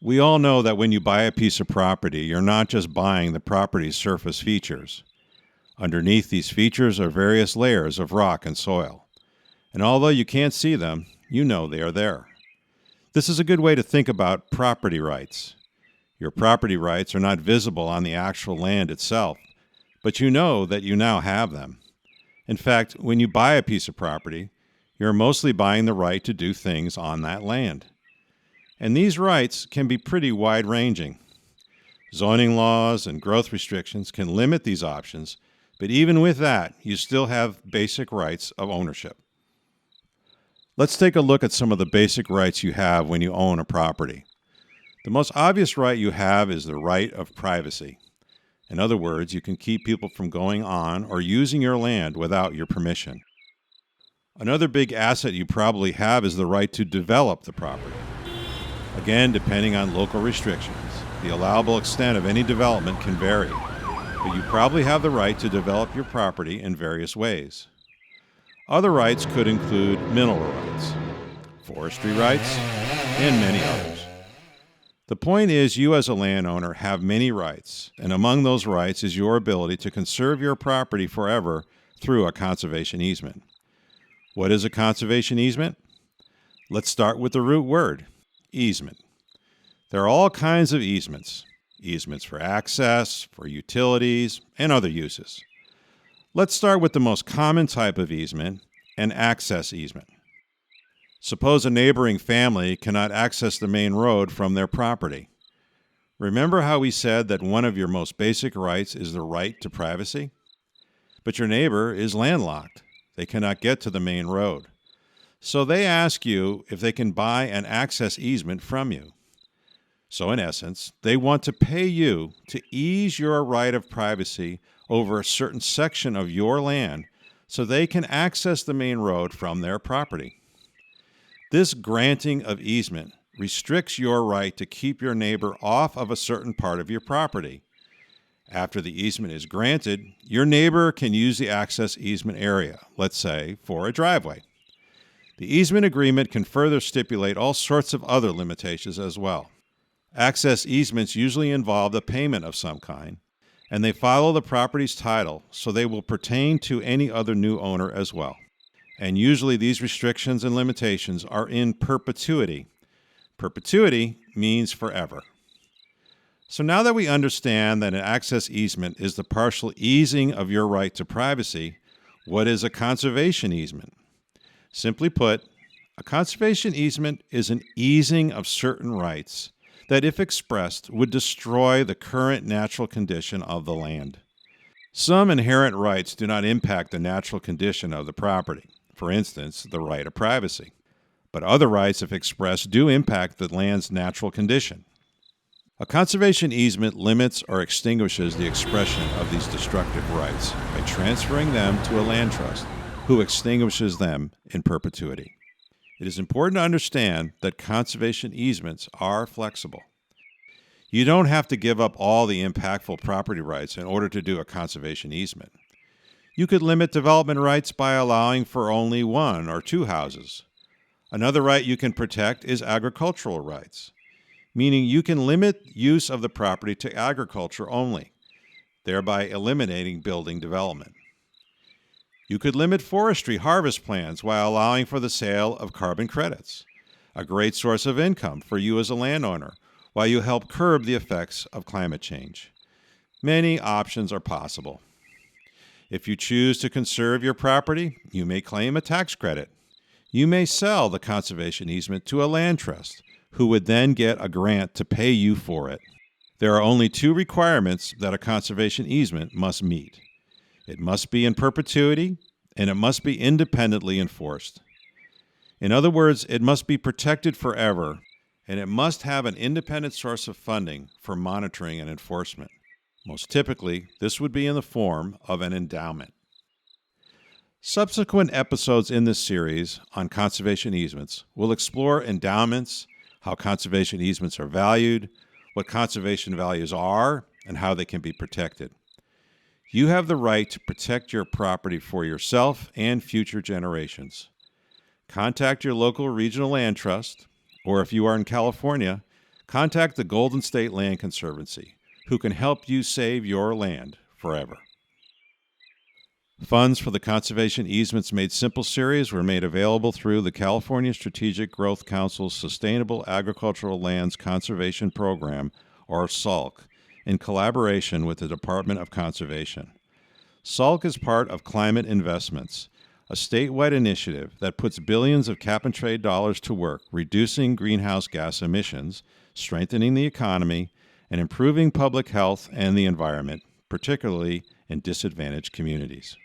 We all know that when you buy a piece of property, you're not just buying the property's surface features. Underneath these features are various layers of rock and soil. And although you can't see them, you know they are there. This is a good way to think about property rights. Your property rights are not visible on the actual land itself, but you know that you now have them. In fact, when you buy a piece of property, you're mostly buying the right to do things on that land. And these rights can be pretty wide-ranging. Zoning laws and growth restrictions can limit these options, but even with that, you still have basic rights of ownership. Let's take a look at some of the basic rights you have when you own a property. The most obvious right you have is the right of privacy. In other words, you can keep people from going on or using your land without your permission. Another big asset you probably have is the right to develop the property. Again, depending on local restrictions, the allowable extent of any development can vary, but you probably have the right to develop your property in various ways. Other rights could include mineral rights, forestry rights, and many others. The point is, you as a landowner have many rights, and among those rights is your ability to conserve your property forever through a conservation easement. What is a conservation easement? Let's start with the root word, easement. There are all kinds of easements. Easements for access, for utilities, and other uses. Let's start with the most common type of easement, an access easement. Suppose a neighboring family cannot access the main road from their property. Remember how we said that one of your most basic rights is the right to privacy? But your neighbor is landlocked. They cannot get to the main road. So they ask you if they can buy an access easement from you. So in essence, they want to pay you to ease your right of privacy over a certain section of your land so they can access the main road from their property. This granting of easement restricts your right to keep your neighbor off of a certain part of your property. After the easement is granted, your neighbor can use the access easement area, let's say, for a driveway. The easement agreement can further stipulate all sorts of other limitations as well. Access easements usually involve the payment of some kind, and they follow the property's title, so they will pertain to any other new owner as well. And usually these restrictions and limitations are in perpetuity. Perpetuity means forever. So now that we understand that an access easement is the partial easing of your right to privacy, what is a conservation easement? Simply put, a conservation easement is an easing of certain rights that, if expressed, would destroy the current natural condition of the land. Some inherent rights do not impact the natural condition of the property, for instance, the right of privacy. But other rights, if expressed, do impact the land's natural condition. A conservation easement limits or extinguishes the expression of these destructive rights by transferring them to a land trust, who extinguishes them in perpetuity. It is important to understand that conservation easements are flexible. You don't have to give up all the impactful property rights in order to do a conservation easement. You could limit development rights by allowing for only 1 or 2 houses. Another right you can protect is agricultural rights, meaning you can limit use of the property to agriculture only, thereby eliminating building development. You could limit forestry harvest plans while allowing for the sale of carbon credits, a great source of income for you as a landowner, while you help curb the effects of climate change. Many options are possible. If you choose to conserve your property, you may claim a tax credit. You may sell the conservation easement to a land trust, who would then get a grant to pay you for it. There are only 2 requirements that a conservation easement must meet. It must be in perpetuity, and it must be independently enforced. In other words, it must be protected forever, and it must have an independent source of funding for monitoring and enforcement. Most typically, this would be in the form of an endowment. Subsequent episodes in this series on conservation easements will explore endowments, how conservation easements are valued, what conservation values are, and how they can be protected. You have the right to protect your property for yourself and future generations. Contact your local regional land trust, or if you are in California, Contact the Golden State Land Conservancy, who can help you save your land forever. Funds for the Conservation Easements Made Simple series were made available through the California Strategic Growth Council's Sustainable Agricultural Lands Conservation Program, or SALC, in collaboration with the Department of Conservation. SALC is part of Climate Investments, a statewide initiative that puts billions of cap-and-trade dollars to work reducing greenhouse gas emissions, strengthening the economy, and improving public health and the environment, particularly in disadvantaged communities.